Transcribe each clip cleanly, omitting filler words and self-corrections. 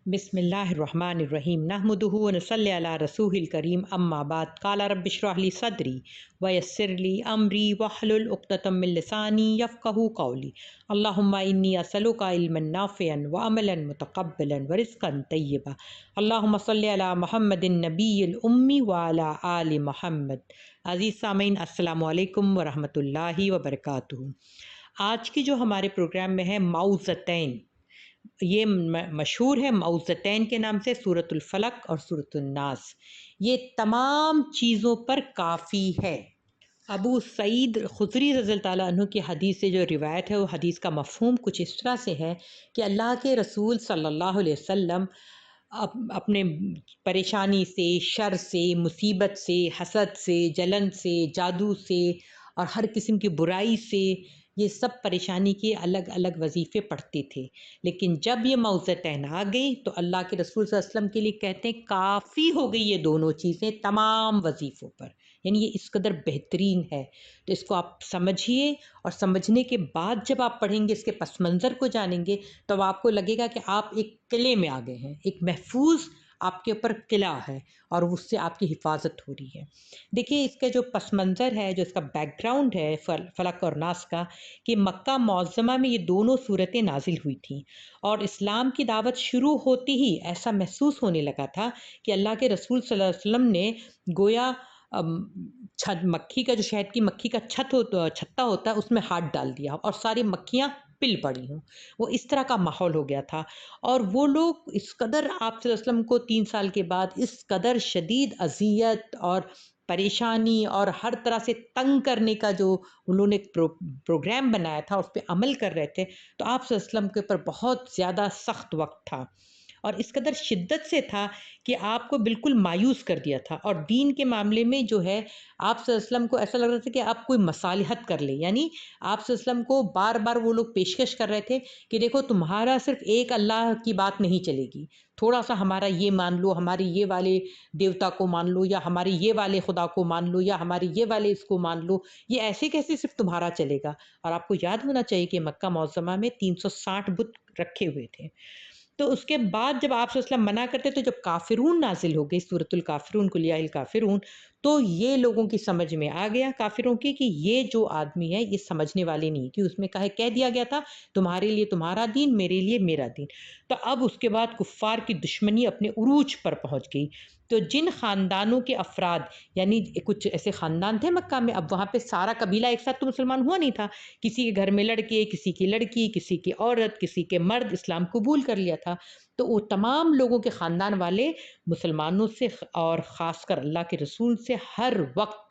बिस्मिल्लाहिर्रहमानिर्रहीम नहमदुहु व नसल्ली अला रसूलिल करीम अम्मा बाद क़ाला रब्बि इश्रह ली सदरी व यस्सिर ली अमरी वहलुल उक़दतम मिन लिसानी यफ़क़हू क़ौली अल्लाहुम्मा इन्नी असअलुका इल्मन नाफ़िअन व अमलन मुतक़ब्बलन व रिज़्क़न तय्यबा अल्लाहुम्मा सल्लि अला मुहम्मदिन नबिय्यिल उम्मी व अला आलि मुहम्मद। अज़ीज़ सामीन अस्सलामु अलैकुम व रहमतुल्लाहि व बरकातुहू। आज की जो हमारे प्रोग्राम में है मऊज़तैन, ये मशहूर है मऊज़तैन के नाम से, सूरतुल फलक और सूरतुल नास। ये तमाम चीज़ों पर काफ़ी है। अबू सईद खुदरी रज़ियल्लाहु ताला अन्हु की हदीस से जो रिवायत है, वो हदीस का मफ़हूम कुछ इस तरह से है कि अल्लाह के रसूल सल्लल्लाहु अलैहि वसल्लम अपने परेशानी से, शर से, मुसीबत से, हसद से, जलन से, जादू से और हर किस्म की बुराई से, ये सब परेशानी के अलग अलग वजीफ़े पढ़ते थे। लेकिन जब ये मऊज़तैन आ गई तो अल्लाह के रसूल सल्लल्लाहु अलैहि वसल्लम के लिए कहते हैं काफ़ी हो गई ये दोनों चीज़ें तमाम वजीफ़ों पर, यानी ये इस कदर बेहतरीन है। तो इसको आप समझिए और समझने के बाद जब आप पढ़ेंगे, इसके पस मंज़र को जानेंगे, तो आपको लगेगा कि आप एक किले में आ गए हैं, एक महफूज आपके ऊपर किला है और उससे आपकी हिफाजत हो रही है। देखिए इसका जो पस मंज़र है, जो इसका बैकग्राउंड है फलक और नास का, कि मक्का मुअज़्ज़मा में ये दोनों सूरतें नाजिल हुई थीं और इस्लाम की दावत शुरू होते ही ऐसा महसूस होने लगा था कि अल्लाह के रसूल सल्लल्लाहु अलैहि वसल्लम ने गोया छत मक्खी का, जो शहद की मक्खी का छत्ता होता है, उसमें हाथ डाल दिया और सारी मक्खियाँ पिल पड़ी हों। वो इस तरह का माहौल हो गया था और वो लोग इस कदर आप सल्लल्लाहु अलैहि वसल्लम को 3 साल के बाद इस कदर शदीद अज़ियत और परेशानी और हर तरह से तंग करने का जो उन्होंने प्रोग्राम बनाया था, उस पे अमल कर रहे थे, तो आप सल्लल्लाहु अलैहि वसल्लम के ऊपर बहुत ज़्यादा सख्त वक्त था और इस कदर शिद्दत से था कि आपको बिल्कुल मायूस कर दिया था। और दीन के मामले में जो है, आप सल्लल्लाहु अलैहि वसल्लम को ऐसा लग रहा था कि आप कोई मसालहत कर ले, यानी आप सल्लल्लाहु अलैहि वसल्लम को बार बार वो लोग पेशकश कर रहे थे कि देखो तुम्हारा सिर्फ एक अल्लाह की बात नहीं चलेगी, थोड़ा सा हमारा ये मान लो, हमारे ये वाले देवता को मान लो, या हमारे ये वाले खुदा को मान लो, या हमारे ये वाले इसको मान लो, ये ऐसे कैसे सिर्फ तुम्हारा चलेगा। और आपको याद होना चाहिए कि मक्का मुअज़्ज़मा में 360 बुत रखे हुए थे। तो उसके बाद जब आप सल्लल्लाहु अलैहि वसल्लम मना करते, तो जब काफ़िरून नाज़िल हो गई, सूरतुल काफ़िरून, कुल या अय्युहल काफ़िरून, तो ये लोगों की समझ में आ गया काफ़िरों की कि ये जो आदमी है ये समझने वाले नहीं, कि उसमें कह दिया गया था तुम्हारे लिए तुम्हारा दीन, मेरे लिए मेरा दीन। तो अब उसके बाद कुफ़ार की दुश्मनी अपने उरूज पर पहुँच गई। तो जिन ख़ानदानों के अफ़राद, यानी कुछ ऐसे ख़ानदान थे मक्का में, अब वहाँ पे सारा कबीला एक साथ तो मुसलमान हुआ नहीं था, किसी के घर में लड़के, किसी की लड़की, किसी की औरत, किसी के मर्द इस्लाम कबूल कर लिया था। तो वो तमाम लोगों के ख़ानदान वाले मुसलमानों से और ख़ासकर अल्लाह के रसूल से हर वक्त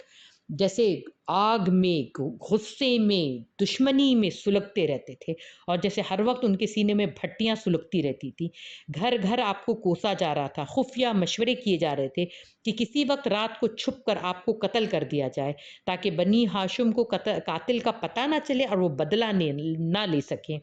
जैसे आग में, गुस्से में, दुश्मनी में सुलगते रहते थे और जैसे हर वक्त उनके सीने में भट्टियाँ सुलगती रहती थी। घर घर आपको कोसा जा रहा था, खुफिया मशवरे किए जा रहे थे कि किसी वक्त रात को छुप कर आपको कत्ल कर दिया जाए, ताकि बनी हाशिम को कातिल का पता ना चले और वो बदला ना ले सकें।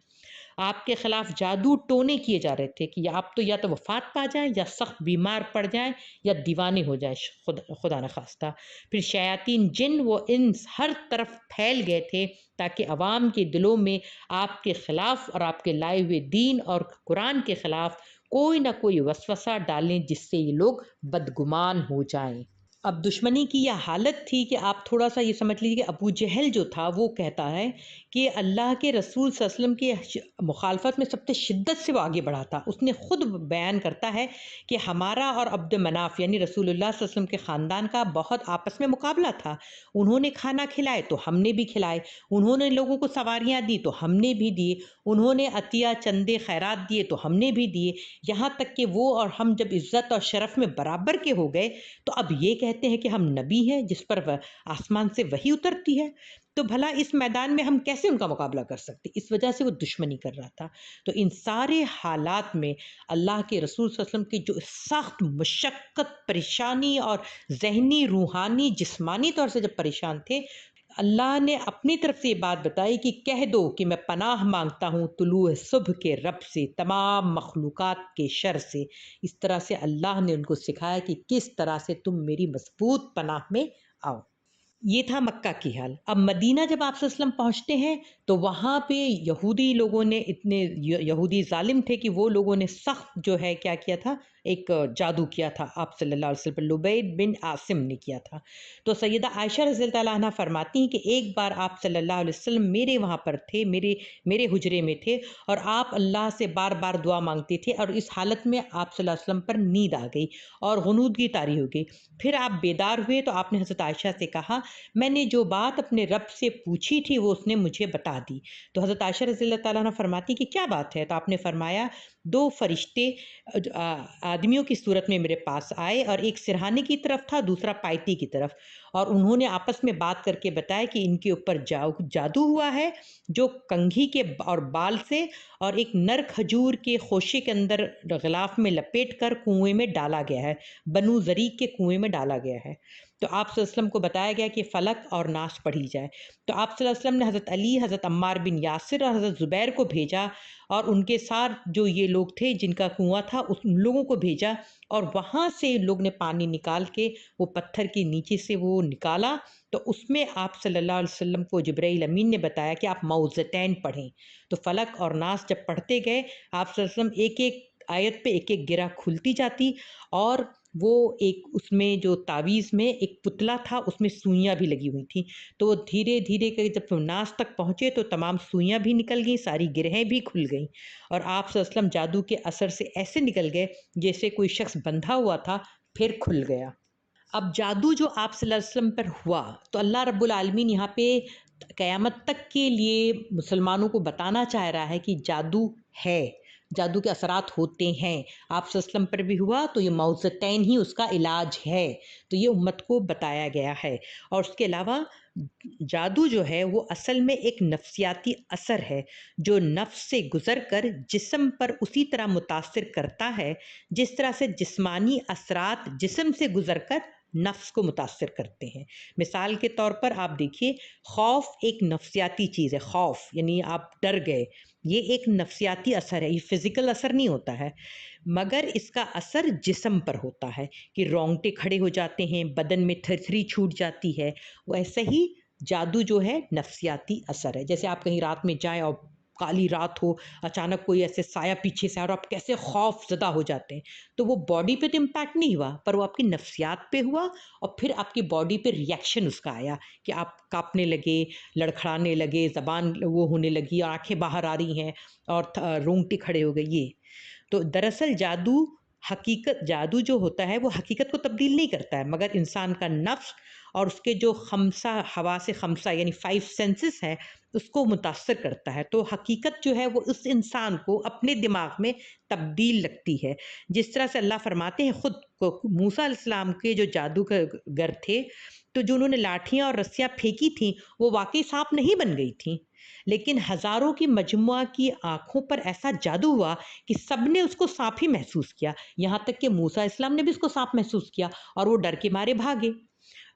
आपके खिलाफ जादू टोने किए जा रहे थे कि आप तो या तो वफात पा जाएं, या सख्त बीमार पड़ जाएं, या दीवाने हो जाएं, खुदा न खास्ता। फिर शयातीन जिन व इंस हर तरफ फैल गए थे ताकि अवाम के दिलों में आपके खिलाफ और आपके लाए हुए दीन और कुरान के खिलाफ कोई ना कोई वसवसा डालें, जिससे ये लोग बदगुमान हो जाएं। अब दुश्मनी की यह हालत थी कि आप थोड़ा सा ये समझ लीजिए कि अबू जहल जो था वो कहता है कि अल्लाह के रसूल सल्लल्लाहु अलैहि वसल्लम की मुखालफत में सबसे शिद्दत से वो आगे बढ़ा था। उसने खुद बयान करता है कि हमारा और अब्द मनाफ यानी रसूलुल्लाह सल्लल्लाहु अलैहि वसल्लम के ख़ानदान का बहुत आपस में मुकाबला था। उन्होंने खाना खिलाए तो हमने भी खिलाए, उन्होंने लोगों को सवारियाँ दी तो हमने भी दिए, उन्होंने अतिया चंदे खैरात दिए तो हमने भी दिए, यहाँ तक कि वो और हम जब इज़्ज़त और शरफ़ में बराबर के हो गए, तो अब ये कहते हैं कि हम नबी हैं जिस पर आसमान से वही उतरती है। तो भला इस मैदान में हम कैसे उनका मुकाबला कर सकते। इस वजह से वो दुश्मनी कर रहा था। तो इन सारे हालात में अल्लाह के रसूल सल्लल्लाहु अलैहि वसल्लम की जो सख्त मुशक्क़त, परेशानी और ज़हनी, रूहानी, जिस्मानी तौर से जब परेशान थे, अल्लाह ने अपनी तरफ से ये बात बताई कि कह दो कि मैं पनाह मांगता हूँ तुलूए सुबह के रब से, तमाम मखलूक़ात के शर से। इस तरह से अल्लाह ने उनको सिखाया कि किस तरह से तुम मेरी मज़बूत पनाह में आओ। ये था मक्का की हाल। अब मदीना जब आप सल्लल्लाहु अलैहि वसल्लम पहुँचते हैं, تو وہاں پہ یہودی لوگوں نے اتنے یہودی ظالم تھے کہ وہ لوگوں نے سخت جو ہے کیا کیا تھا، ایک جادو کیا تھا آپ صلی اللہ علیہ وسلم پر، لبید بن عاصم نے کیا تھا۔ تو سیدہ عائشہ رضی اللہ تعالیٰ عنہ فرماتی ہیں کہ ایک بار آپ صلی اللہ علیہ وسلم میرے وہاں پر تھے، میرے حجرے میں تھے، اور آپ اللہ سے بار بار دعا مانگتے تھے، اور اس حالت میں آپ صلی اللہ علیہ وسلم پر نیند آ گئی اور غنودگی طاری ہو گئی۔ پھر آپ بیدار ہوئے تو آپ نے حضرت عائشہ سے کہا، میں نے جو بات اپنے رب سے پوچھی تھی وہ اس نے مجھے بتا دی۔ تو حضرت عائشہ رضی اللہ تعالیٰ عنہ فرماتی کہ کیا بات ہے؟ تو آپ نے فرمایا، دو فرشتے آدمیوں کی صورت میں میرے پاس آئے، اور ایک سرہانے کی طرف تھا، دوسرا پائٹی کی طرف، اور انہوں نے آپس میں بات کر کے بتایا کہ ان کے اوپر جادو ہوا ہے، جو کنگھی کے اور بال سے اور ایک نر کھجور کے خوشے کے اندر غلاف میں لپیٹ کر کنویں میں ڈالا گیا ہے، بنو ذریق کے کنویں میں ڈالا گیا ہے۔ تو آپ صلی اللہ علیہ وسلم کو بتایا گیا کہ فلک اور ناس پڑھی جائے۔ تو آپ صلی اللہ علیہ وسلم نے حضرت علی، حضرت عمار بن یاسر اور حضرت زبیر کو بھیجا، اور ان کے ساتھ جو یہ لوگ تھے جن کا کنواں تھا ان لوگوں کو بھیجا، اور وہاں سے لوگ نے پانی نکال کے وہ پتھر کے نیچے سے وہ نکالا، تو اس میں آپ صلی اللہ علیہ وسلم کو جبرائیل امین نے بتایا کہ آپ معوذتین پڑھیں۔ تو فلک اور ناس جب پڑھتے گئے، آپ صلی اللہ علیہ وسلم ایک ایک آیت پہ ایک ایک گرہ کھلتی جاتی، اور وہ ایک اس میں جو تعویذ میں ایک پتلا تھا اس میں سوئیاں بھی لگی ہوئی تھیں، تو وہ دھیرے دھیرے کر جب ناس تک پہنچے تو تمام سوئیاں بھی نکل گئیں، ساری گرہیں بھی کھل گئیں، اور آپ صلی اللہ علیہ وسلم جادو کے اثر سے ایسے نکل گئے جیسے کوئی شخص بندھا ہوا تھا پھر کھل گیا۔ اب جادو جو آپ صلی اللہ علیہ وسلم پر ہوا، تو اللہ رب العالمین یہاں پہ قیامت تک کے لیے مسلمانوں کو بتانا چاہ رہا ہے کہ جادو ہے، جادو کے اثرات ہوتے ہیں۔ آپ صلی اللہ علیہ وسلم پر بھی ہوا تو یہ معوذتین ہی اس کا علاج ہے، تو یہ امت کو بتایا گیا ہے۔ اور اس کے علاوہ جادو جو ہے وہ اصل میں ایک نفسیاتی اثر ہے جو نفس سے گزر کر جسم پر اسی طرح متاثر کرتا ہے جس طرح سے جسمانی اثرات جسم سے گزر کر نفس کو متاثر کرتے ہیں۔ مثال کے طور پر آپ دیکھیے، خوف ایک نفسیاتی چیز ہے، خوف یعنی آپ ڈر گئے، یہ ایک نفسیاتی اثر ہے، یہ فزیکل اثر نہیں ہوتا ہے، مگر اس کا اثر جسم پر ہوتا ہے کہ رونگٹے کھڑے ہو جاتے ہیں، بدن میں تھرتھری چھوٹ جاتی ہے۔ ویسے ہی جادو جو ہے نفسیاتی اثر ہے، جیسے آپ کہیں رات میں جائیں اور کالی رات ہو، اچانک کوئی ایسے سایہ پیچھے سے اور آپ کیسے خوف زدہ ہو جاتے ہیں، تو وہ باڈی پہ تو امپیکٹ نہیں ہوا پر وہ آپ کی نفسیات پہ ہوا، اور پھر آپ کی باڈی پہ ریئیکشن اس کا آیا کہ آپ کانپنے لگے، لڑکھڑانے لگے، زبان وہ ہونے لگی، آنکھیں باہر آ رہی ہیں، اور رونگٹے کھڑے ہو گئے۔ یہ تو دراصل جادو جو ہوتا ہے وہ حقیقت کو تبدیل نہیں کرتا ہے، مگر انسان کا نفس اور اس کے جو خمسہ حواس خمسہ یعنی 5 سینسز ہیں اس کو متاثر کرتا ہے۔ تو حقیقت جو ہے وہ اس انسان کو اپنے دماغ میں تبدیل لگتی ہے، جس طرح سے اللہ فرماتے ہیں خود کو، موسیٰ علیہ السلام کے جو جادوگر تھے تو جو انہوں نے لاٹھیاں اور رسیاں پھینکی تھیں وہ واقعی سانپ نہیں بن گئی تھیں، لیکن ہزاروں کی مجموعہ کی آنکھوں پر ایسا جادو ہوا کہ سب نے اس کو سانپ ہی محسوس کیا، یہاں تک کہ موسیٰ علیہ السلام نے بھی اس کو سانپ محسوس کیا اور وہ ڈر کے مارے بھاگے۔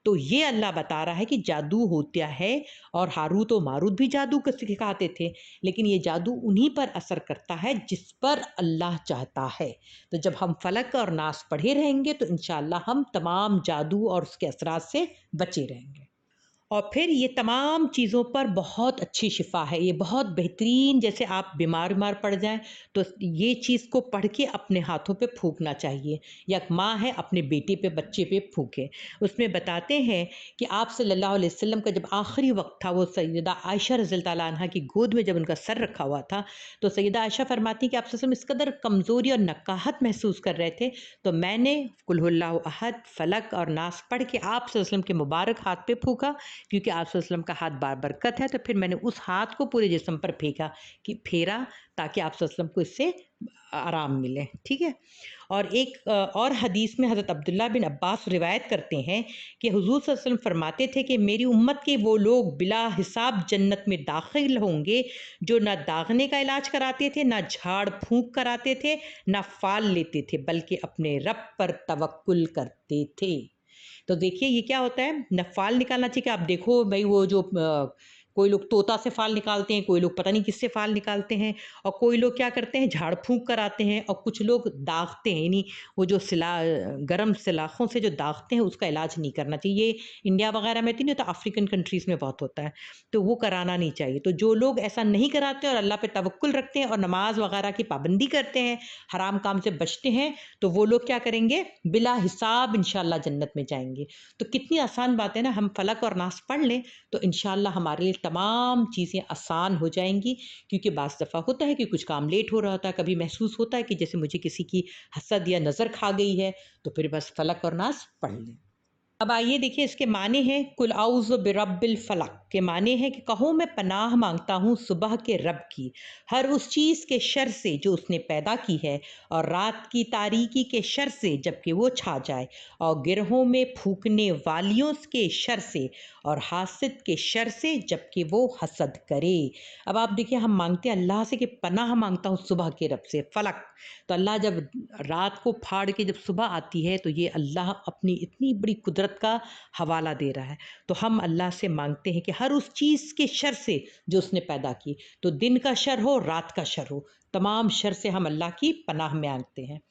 تو یہ اللہ بتا رہا ہے کہ جادو ہوتا ہے، اور ہاروت و ماروت بھی جادو کو سکھاتے تھے، لیکن یہ جادو انہی پر اثر کرتا ہے جس پر اللہ چاہتا ہے۔ تو جب ہم فلک اور ناس پڑھے رہیں گے تو انشاءاللہ ہم تمام جادو اور اس کے اثرات سے بچے رہیں گے۔ اور پھر یہ تمام چیزوں پر بہت اچھی شفا ہے، یہ بہت بہترین، جیسے آپ بیمار پڑ جائیں تو یہ چیز کو پڑھ کے اپنے ہاتھوں پہ پھونکنا چاہیے، یا ماں ہے اپنے بیٹے پہ بچے پہ پھونکے۔ اس میں بتاتے ہیں کہ آپ صلی اللہ علیہ وسلم کا جب آخری وقت تھا، وہ سیدہ عائشہ رضی اللہ تعالیٰ عنہ کی گود میں جب ان کا سر رکھا ہوا تھا تو سیدہ عائشہ فرماتی کہ آپ صلی اللہ علیہ وسلم اس قدر کمزوری اور نکاہت محسوس کر رہے تھے تو میں نے قل هو اللہ احد، فلک اور ناس پڑھ کے آپ صلی اللہ علیہ وسلم کے مبارک ہاتھ پہ پھونکا، کیونکہ آپ صلی اللہ علیہ وسلم کا ہاتھ بابرکت ہے، تو پھر میں نے اس ہاتھ کو پورے جسم پر پھیرا تاکہ آپ صلی اللہ علیہ وسلم کو اس سے آرام ملے، ٹھیک ہے۔ اور ایک اور حدیث میں حضرت عبداللہ بن عباس روایت کرتے ہیں کہ حضور صلی اللہ علیہ وسلم فرماتے تھے کہ میری امت کے وہ لوگ بلا حساب جنت میں داخل ہوں گے جو نہ داغنے کا علاج کراتے تھے، نہ جھاڑ پھونک کراتے تھے، نہ فال لیتے تھے، بلکہ اپنے رب پر توکل کرتے تھے۔ تو دیکھیے یہ کیا ہوتا ہے، نفال نکالنا چاہیے کہ آپ دیکھو بھائی وہ جو कोई लोग तोता से फाल निकालते हैं, कोई लोग पता नहीं किससे फाल निकालते हैं, और कोई लोग क्या करते हैं झाड़ फूँक कराते हैं, और कुछ लोग दागते हैं, यानी वो जो गरम सलाखों से जो दागते हैं उसका इलाज नहीं करना चाहिए। ये इंडिया वगैरह में तो नहीं होता, अफ्रीकन कंट्रीज़ में बहुत होता है, तो वो कराना नहीं चाहिए। तो जो लोग ऐसा नहीं कराते और अल्लाह पे तवक्कुल रखते हैं और नमाज वगैरह की पाबंदी करते हैं, हराम काम से बचते हैं, तो वो लोग क्या करेंगे, बिला हिसाब इंशाअल्लाह जन्नत में जाएंगे। तो कितनी आसान बात है ना, हम फलक और नास पढ़ लें तो इंशाअल्लाह हमारे लिए तमाम चीज़ें आसान हो जाएंगी। क्योंकि बाज़ दफ़ा होता है कि कुछ काम लेट हो रहा होता है, कभी महसूस होता है कि जैसे मुझे किसी की हसद या नज़र खा गई है, तो फिर बस फलक और नास पढ़ लें। अब आइए देखिए इसके माने हैं, कुल औज़ु बिरब्बिल फलक के माने हैं कि कहो मैं पनाह मांगता हूँ सुबह के रब की, हर उस चीज़ के शर से जो उसने पैदा की है, और रात की तारीकी के शर से जबकि वो छा जाए, और गिरहों में फूकने वालियों के शर से, और हासिद के शर से जबकि वो हसद करे। अब आप देखिए हम मांगते हैं अल्लाह से कि पनाह मांगता हूँ सुबह के रब से, फलक। तो अल्लाह जब रात को फाड़ के जब सुबह आती है तो ये अल्लाह अपनी इतनी बड़ी कुदरत का हवाला दे रहा है। तो हम अल्लाह से मांगते हैं कि हर उस चीज़ के शर से जो उसने पैदा की, तो दिन का शर हो रात का शर हो, तमाम शर से हम अल्लाह की पनाह मांगते हैं।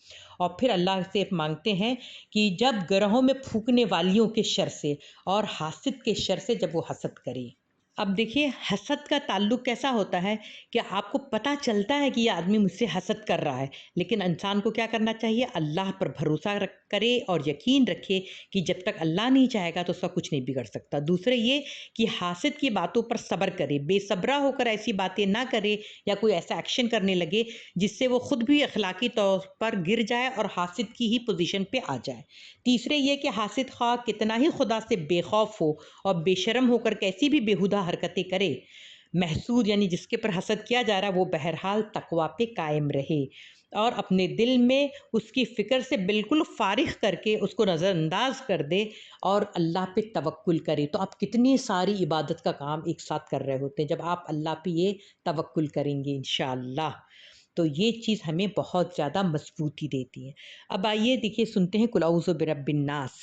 और फिर अल्लाह से मांगते हैं कि जब ग्रहों में फूकने वालियों के शर से और हासिद के शर से जब वो हसद करे। अब देखिए हसद का ताल्लुक कैसा होता है कि आपको पता चलता है कि ये आदमी मुझसे हसद कर रहा है, लेकिन इंसान को क्या करना चाहिए, अल्लाह पर भरोसा करे और यकीन रखे कि जब तक अल्लाह नहीं चाहेगा तो उसका कुछ नहीं बिगड़ सकता। दूसरे ये कि हासिद की बातों पर सब्र करे, बेसब्रा होकर ऐसी बातें ना करे या कोई ऐसा एक्शन करने लगे जिससे वो खुद भी अखलाकी तौर पर गिर जाए और हासिद की ही पोजीशन पे आ जाए। तीसरे ये कि हासिद ख्वाह कितना ही खुदा से बेखौफ हो और बेशरम होकर कैसी भी बेहुदा हरकतें करे, महसूद यानी जिसके पर हसद किया जा रहा है वो बहरहाल तकवा पे कायम रहे और अपने दिल में उसकी फ़िक्र से बिल्कुल फ़ारिग करके उसको नज़रअंदाज कर दे और अल्लाह पे तवक्कुल करे। तो आप कितनी सारी इबादत का काम एक साथ कर रहे होते हैं जब आप अल्लाह पे ये तवक्कुल करेंगे इंशाअल्लाह। तो ये चीज़ हमें बहुत ज़्यादा मजबूती देती है। अब आइए देखिए सुनते हैं कुल औज़ु बिरब्बिन नास।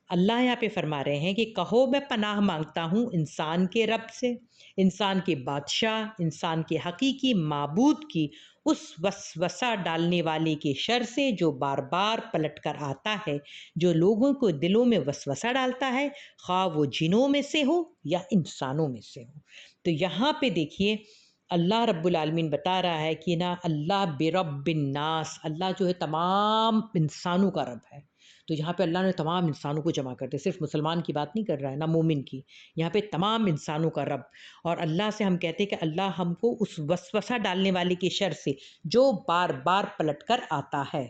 अल्लाह यहाँ पे फरमा रहे हैं कि कहो मैं पनाह मांगता हूँ इंसान के रब से, इंसान के बादशाह, इंसान के हकीकी माबूद की उस वसवसा डालने वाले के शर से जो बार बार पलट कर आता है, जो लोगों को दिलों में वसवसा डालता है, ख्वाह वो जिनों में से हो या इंसानों में से हो। तो यहाँ पे देखिए अल्लाह रब्बुल आलमीन बता रहा है कि ना अल्लाह बिरब्बिन नास, अल्लाह जो है तमाम इंसानों का रब है। तो यहाँ पे अल्लाह ने तमाम इंसानों को जमा कर दिया, सिर्फ मुसलमान की बात नहीं कर रहा है ना मोमिन की, यहाँ पे तमाम इंसानों का रब। और अल्लाह से हम कहते हैं कि अल्लाह हमको उस वसवसा डालने वाले की शर से जो बार बार पलट कर आता है।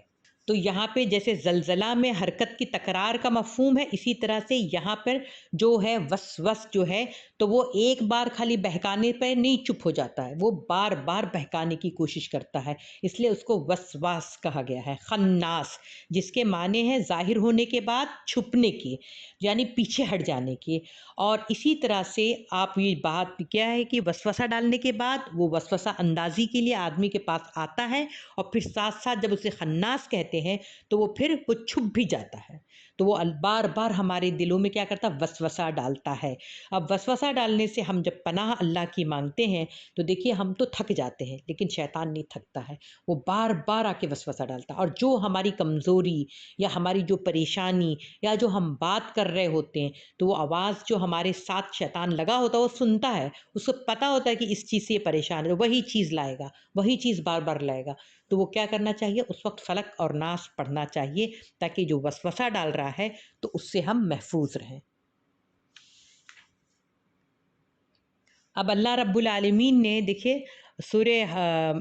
तो यहाँ पे जैसे ज़लज़ला में हरकत की तकरार का मफ़हूम है, इसी तरह से यहाँ पर जो है वसवस जो है तो वो एक बार खाली बहकाने पर नहीं चुप हो जाता है, वो बार बार बहकाने की कोशिश करता है, इसलिए उसको वसवास कहा गया है। खन्नास जिसके माने हैं ज़ाहिर होने के बाद छुपने के, यानी पीछे हट जाने के। और इसी तरह से आप ये बात क्या है कि वसवसा डालने के बाद वो वसवसा अंदाज़ी के लिए आदमी के पास आता है और फिर साथ साथ जब उसे खन्नास कहते हैं तो वो फिर वो छुप भी जाता है। तो वो बार बार हमारे दिलों में क्या करता है, वसवसा डालता है। अब वसवसा डालने से हम जब पनाह अल्लाह की मांगते हैं तो देखिए हम तो थक जाते हैं, लेकिन शैतान नहीं थकता है, वो बार बार आके वसवसा डालता है। और जो हमारी कमज़ोरी या हमारी जो परेशानी या जो हम बात कर रहे होते हैं तो वो आवाज़ जो हमारे साथ शैतान लगा होता है वो सुनता है, उसको पता होता है कि इस चीज़ से ये परेशान है, वही चीज़ लाएगा, वही चीज़ बार बार लाएगा। तो वो क्या करना चाहिए, उस वक्त फलक और नास पढ़ना चाहिए ताकि जो वसवसा डाल रहा है तो उससे हम महफूज रहें। अब अल्लाह रब्बुल आलमीन ने देखिए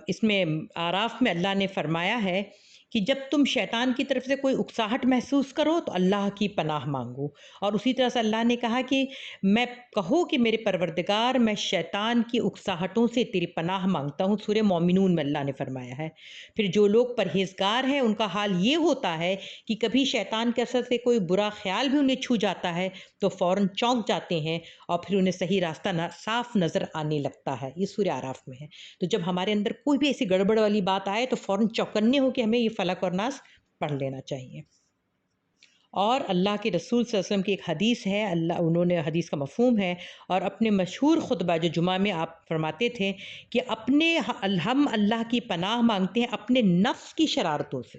इसमें आराफ में अल्लाह ने फरमाया है कि जब तुम शैतान की तरफ से कोई उकसाहट महसूस करो तो अल्लाह की पनाह मांगो। और उसी तरह से अल्लाह ने कहा कि मैं कहो कि मेरे परवरदिगार मैं शैतान की उकसाहटों से तेरी पनाह मांगता हूँ, सूरह मोमिनून में अल्लाह ने फरमाया है। फिर जो लोग परहेजगार हैं उनका हाल ये होता है कि कभी शैतान के असर से कोई बुरा ख्याल भी उन्हें छू जाता है तो फ़ौरन चौंक जाते हैं और फिर उन्हें सही रास्ता साफ नज़र आने लगता है। ये सूरह आराफ में है। तो जब हमारे अंदर कोई भी ऐसी गड़बड़ वाली बात आए तो फ़ौरन चौकन्ने हो कि हमें ये फलक और नास पढ़ लेना चाहिए। اور اللہ کے رسول صلی اللہ علیہ وسلم کی ایک حدیث ہے، انہوں نے حدیث کا مفہوم ہے، اور اپنے مشہور خطبہ جو جمعہ میں آپ فرماتے تھے کہ ہم اللہ کی پناہ مانگتے ہیں اپنے نفس کی شرارتوں سے،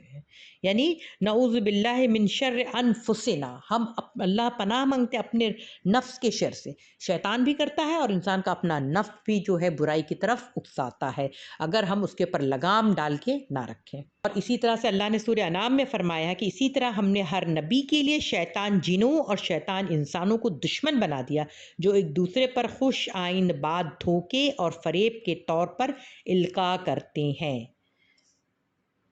یعنی نعوذ باللہ من شر انفسنا، ہم اللہ پناہ مانگتے ہیں اپنے نفس کے شر سے۔ شیطان بھی کرتا ہے اور انسان کا اپنا نفس بھی جو ہے برائی کی طرف اکساتا ہے اگر ہم اس کے اوپر لگام ڈال کے نہ رکھیں۔ اور اسی طرح سے اللہ نے سورہ انعام میں فرمایا ہے کہ اسی طرح ہم نے ہر نبی کے لیے شیطان جنوں اور شیطان انسانوں کو دشمن بنا دیا، جو ایک دوسرے پر خوش آئند بات دھوکے اور فریب کے طور پر القاء کرتے ہیں۔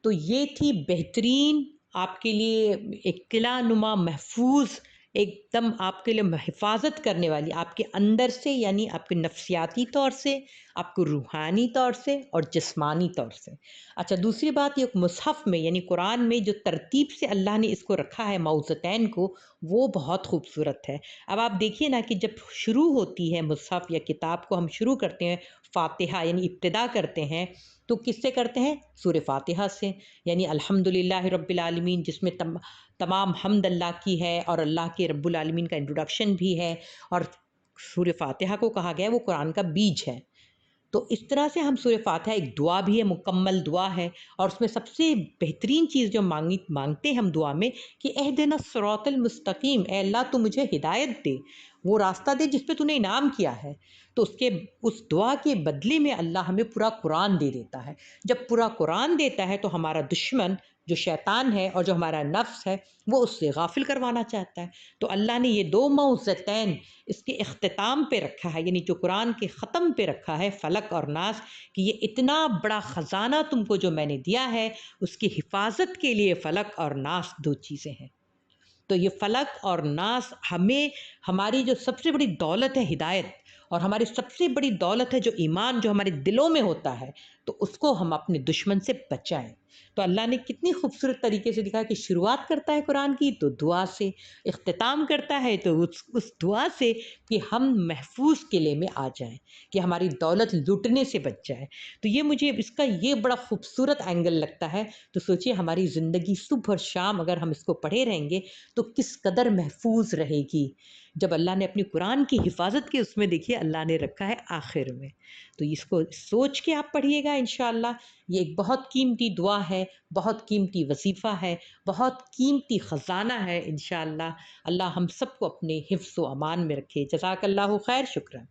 تو یہ تھی بہترین آپ کے لیے ایک قلعہ نما محفوظ، ایک دم آپ کے لیے حفاظت کرنے والی، آپ کے اندر سے یعنی آپ کے نفسیاتی طور سے، آپ کو روحانی طور سے اور جسمانی طور سے۔ اچھا، دوسری بات، یہ مصحف میں یعنی قرآن میں جو ترتیب سے اللہ نے اس کو رکھا ہے معوذتین کو، وہ بہت خوبصورت ہے۔ اب آپ دیکھیے نا کہ جب شروع ہوتی ہے مصحف یا کتاب کو ہم شروع کرتے ہیں فاتحہ یعنی ابتدا کرتے ہیں، تو کس سے کرتے ہیں؟ سورہ فاتحہ سے، یعنی الحمدللہ رب العالمین، جس میں تمام حمد اللہ کی ہے اور اللہ کے رب العالمین کا انٹروڈکشن بھی ہے، اور سورہ فاتحہ کو کہا گیا ہے وہ قرآن کا بیج ہے۔ تو اس طرح سے ہم سورہ فاتحہ ایک دعا بھی ہے، مکمل دعا ہے، اور اس میں سب سے بہترین چیز جو مانگتے ہیں ہم دعا میں کہ اہدنا الصراط المستقیم، اے اللہ تو مجھے ہدایت دے، وہ راستہ دے جس پہ تو نے انعام کیا ہے۔ تو اس دعا کے بدلے میں اللہ ہمیں پورا قرآن دے دیتا ہے۔ جب پورا قرآن دیتا ہے تو ہمارا دشمن جو شیطان ہے اور جو ہمارا نفس ہے وہ اس سے غافل کروانا چاہتا ہے۔ تو اللہ نے یہ دو معوذتین اس کے اختتام پہ رکھا ہے، یعنی جو قرآن کے ختم پہ رکھا ہے، فلق اور ناس، کہ یہ اتنا بڑا خزانہ تم کو جو میں نے دیا ہے، اس کی حفاظت کے لیے فلق اور ناس دو چیزیں ہیں۔ تو یہ فلق اور ناس ہمیں، ہماری جو سب سے بڑی دولت ہے ہدایت، اور ہماری سب سے بڑی دولت ہے جو ایمان جو ہمارے دلوں میں ہوتا ہے، تو اس کو ہم اپنے دشمن سے بچائیں۔ تو اللہ نے کتنی خوبصورت طریقے سے دکھا کہ شروعات کرتا ہے قرآن کی تو دعا سے، اختتام کرتا ہے تو اس دعا سے کہ ہم محفوظ قلعے میں آ جائیں، کہ ہماری دولت لوٹنے سے بچ جائے۔ تو یہ مجھے اس کا یہ بڑا خوبصورت اینگل لگتا ہے۔ تو سوچئے ہماری زندگی صبح اور شام اگر ہم اس کو پڑھے رہیں گے تو کس قدر محفوظ رہے گی، جب اللہ نے اپنی قرآن کی حفاظت کے اس میں دیکھیے اللہ نے رکھا ہے آخر میں۔ تو اس کو سوچ کے آپ پڑھیے گا انشاءاللہ۔ یہ ایک بہت قیمتی دعا ہے، بہت قیمتی وظیفہ ہے، بہت قیمتی خزانہ ہے انشاءاللہ۔ اللہ ہم سب کو اپنے حفظ و امان میں رکھے۔ جزاک اللہ خیر، شکرا۔